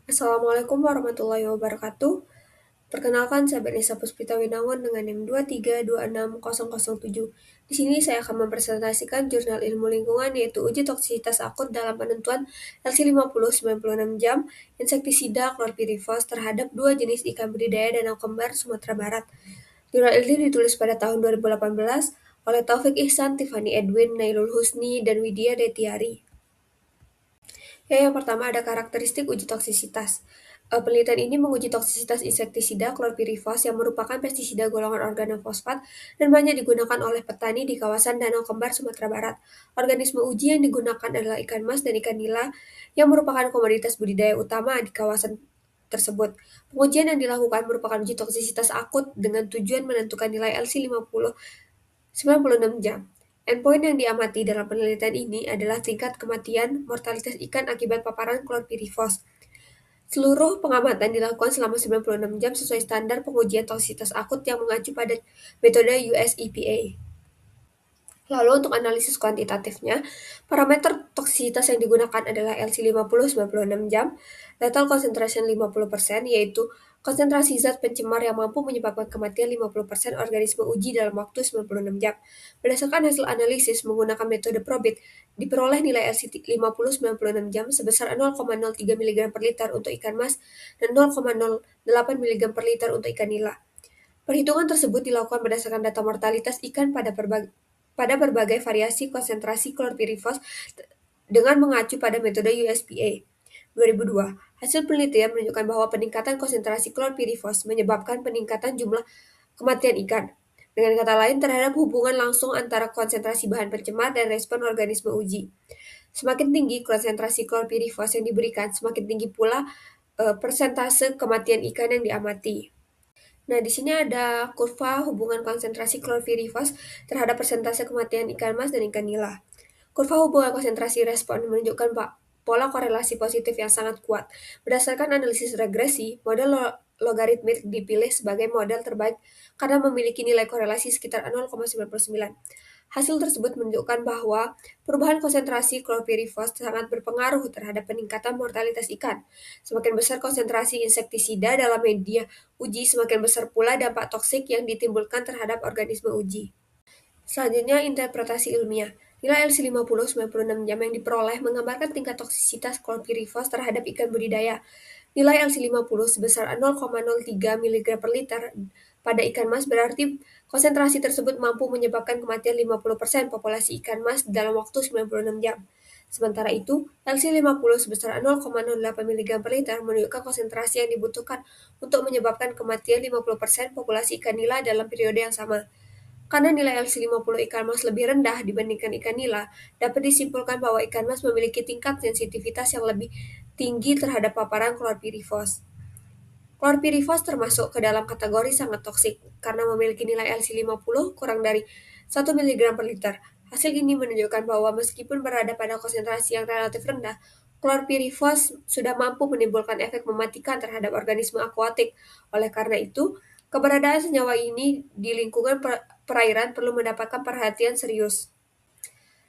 Assalamualaikum warahmatullahi wabarakatuh. Perkenalkan, saya Benisa Puspita Winangun dengan NIM 2326007. Di sini saya akan mempresentasikan jurnal ilmu lingkungan yaitu uji toksisitas akut dalam penentuan LC50 96 jam insektisida klorpirifos terhadap dua jenis ikan budidaya danau kembar Sumatera Barat. Jurnal ini ditulis pada tahun 2018 oleh Taufik Ihsan, Tiffany Edwin, Nailul Husni, dan Widya Detiari. Yang pertama ada karakteristik uji toksisitas. Penelitian ini menguji toksisitas insektisida klorpirifos yang merupakan pestisida golongan organofosfat dan banyak digunakan oleh petani di kawasan Danau Kembar, Sumatera Barat. Organisme uji yang digunakan adalah ikan mas dan ikan nila yang merupakan komoditas budidaya utama di kawasan tersebut. Pengujian yang dilakukan merupakan uji toksisitas akut dengan tujuan menentukan nilai LC50 96 jam. Endpoint yang diamati dalam penelitian ini adalah tingkat kematian mortalitas ikan akibat paparan klorpirifos. Seluruh pengamatan dilakukan selama 96 jam sesuai standar pengujian toksisitas akut yang mengacu pada metode US EPA. Lalu untuk analisis kuantitatifnya, parameter toksisitas yang digunakan adalah LC50 96 jam, lethal concentration 50%, yaitu konsentrasi zat pencemar yang mampu menyebabkan kematian 50% organisme uji dalam waktu 96 jam. Berdasarkan hasil analisis menggunakan metode Probit, diperoleh nilai LC50 96 jam sebesar 0,03 mg per liter untuk ikan mas dan 0,08 mg per liter untuk ikan nila. Perhitungan tersebut dilakukan berdasarkan data mortalitas ikan pada berbagai variasi konsentrasi klorpirifos dengan mengacu pada metode USPA. 2002, hasil penelitian menunjukkan bahwa peningkatan konsentrasi klorpirifos menyebabkan peningkatan jumlah kematian ikan. Dengan kata lain, terhadap hubungan langsung antara konsentrasi bahan pencemar dan respon organisme uji. Semakin tinggi konsentrasi klorpirifos yang diberikan, semakin tinggi pula persentase kematian ikan yang diamati. Nah, di sini ada kurva hubungan konsentrasi klorpirifos terhadap persentase kematian ikan mas dan ikan nila. Kurva hubungan konsentrasi respon menunjukkan pola korelasi positif yang sangat kuat. Berdasarkan analisis regresi, model logaritmik dipilih sebagai model terbaik karena memiliki nilai korelasi sekitar 0,99. Hasil tersebut menunjukkan bahwa perubahan konsentrasi klorpirifos sangat berpengaruh terhadap peningkatan mortalitas ikan. Semakin besar konsentrasi insektisida dalam media uji, semakin besar pula dampak toksik yang ditimbulkan terhadap organisme uji. Selanjutnya, interpretasi ilmiah. Nilai LC50 96 jam yang diperoleh menggambarkan tingkat toksisitas klorpirifos terhadap ikan budidaya. Nilai LC50 sebesar 0,03 mg per liter pada ikan mas berarti konsentrasi tersebut mampu menyebabkan kematian 50% populasi ikan mas dalam waktu 96 jam. Sementara itu, LC50 sebesar 0,08 mg per liter menunjukkan konsentrasi yang dibutuhkan untuk menyebabkan kematian 50% populasi ikan nila dalam periode yang sama. Karena nilai LC50 ikan mas lebih rendah dibandingkan ikan nila, dapat disimpulkan bahwa ikan mas memiliki tingkat sensitivitas yang lebih tinggi terhadap paparan klorpirifos. Klorpirifos termasuk ke dalam kategori sangat toksik karena memiliki nilai LC50 kurang dari 1 mg per liter. Hasil ini menunjukkan bahwa meskipun berada pada konsentrasi yang relatif rendah, klorpirifos sudah mampu menimbulkan efek mematikan terhadap organisme akuatik. Oleh karena itu, keberadaan senyawa ini di lingkungan perairan perlu mendapatkan perhatian serius.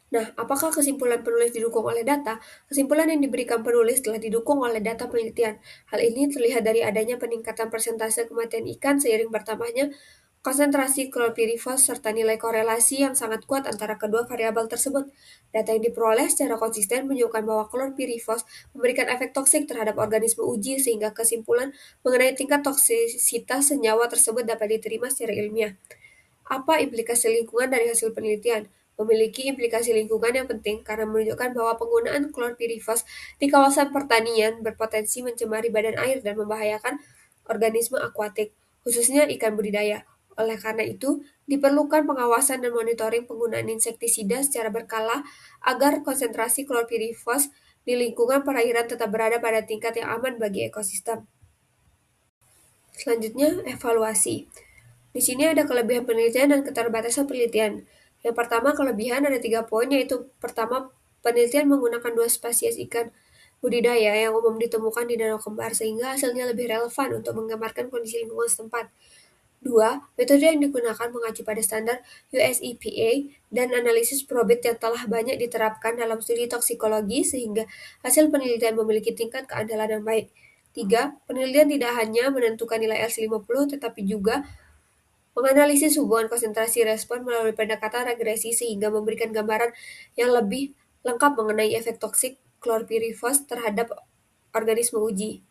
Nah, apakah kesimpulan penulis didukung oleh data? Kesimpulan yang diberikan penulis telah didukung oleh data penelitian. Hal ini terlihat dari adanya peningkatan persentase kematian ikan seiring bertambahnya konsentrasi klorpirifos serta nilai korelasi yang sangat kuat antara kedua variabel tersebut. Data yang diperoleh secara konsisten menunjukkan bahwa klorpirifos memberikan efek toksik terhadap organisme uji sehingga kesimpulan mengenai tingkat toksisitas senyawa tersebut dapat diterima secara ilmiah. Apa implikasi lingkungan dari hasil penelitian? Memiliki implikasi lingkungan yang penting karena menunjukkan bahwa penggunaan klorpirifos di kawasan pertanian berpotensi mencemari badan air dan membahayakan organisme akuatik, khususnya ikan budidaya. Oleh karena itu, diperlukan pengawasan dan monitoring penggunaan insektisida secara berkala agar konsentrasi klorpirifos di lingkungan perairan tetap berada pada tingkat yang aman bagi ekosistem. Selanjutnya, evaluasi. Di sini ada kelebihan penelitian dan keterbatasan penelitian. Yang pertama, kelebihan ada 3 poin, yaitu pertama, penelitian menggunakan 2 spesies ikan budidaya yang umum ditemukan di Danau Kembar, sehingga hasilnya lebih relevan untuk menggambarkan kondisi lingkungan setempat. 2. Metode yang digunakan mengacu pada standar US EPA dan analisis probit yang telah banyak diterapkan dalam studi toksikologi, sehingga hasil penelitian memiliki tingkat keandalan yang baik. 3. Penelitian tidak hanya menentukan nilai LC50, tetapi juga menganalisis hubungan konsentrasi respon melalui pendekatan regresi sehingga memberikan gambaran yang lebih lengkap mengenai efek toksik chlorpyrifos terhadap organisme uji.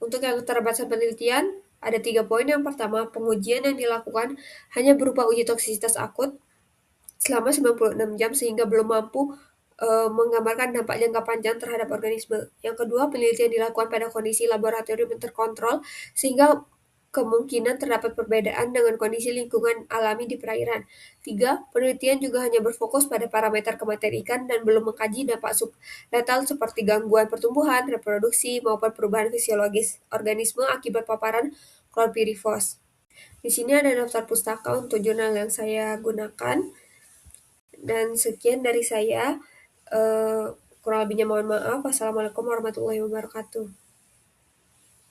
Untuk yang keterbatasan penelitian, ada 3 poin. Yang pertama, pengujian yang dilakukan hanya berupa uji toksisitas akut selama 96 jam sehingga belum mampu menggambarkan dampak jangka panjang terhadap organisme. Yang kedua, penelitian dilakukan pada kondisi laboratorium yang terkontrol sehingga kemungkinan terdapat perbedaan dengan kondisi lingkungan alami di perairan. 3. Penelitian juga hanya berfokus pada parameter kematian ikan dan belum mengkaji dampak subletal seperti gangguan pertumbuhan, reproduksi, maupun perubahan fisiologis organisme akibat paparan chlorpyrifos. Di sini ada daftar pustaka untuk jurnal yang saya gunakan. Dan sekian dari saya. Kurang lebihnya mohon maaf. Wassalamualaikum warahmatullahi wabarakatuh.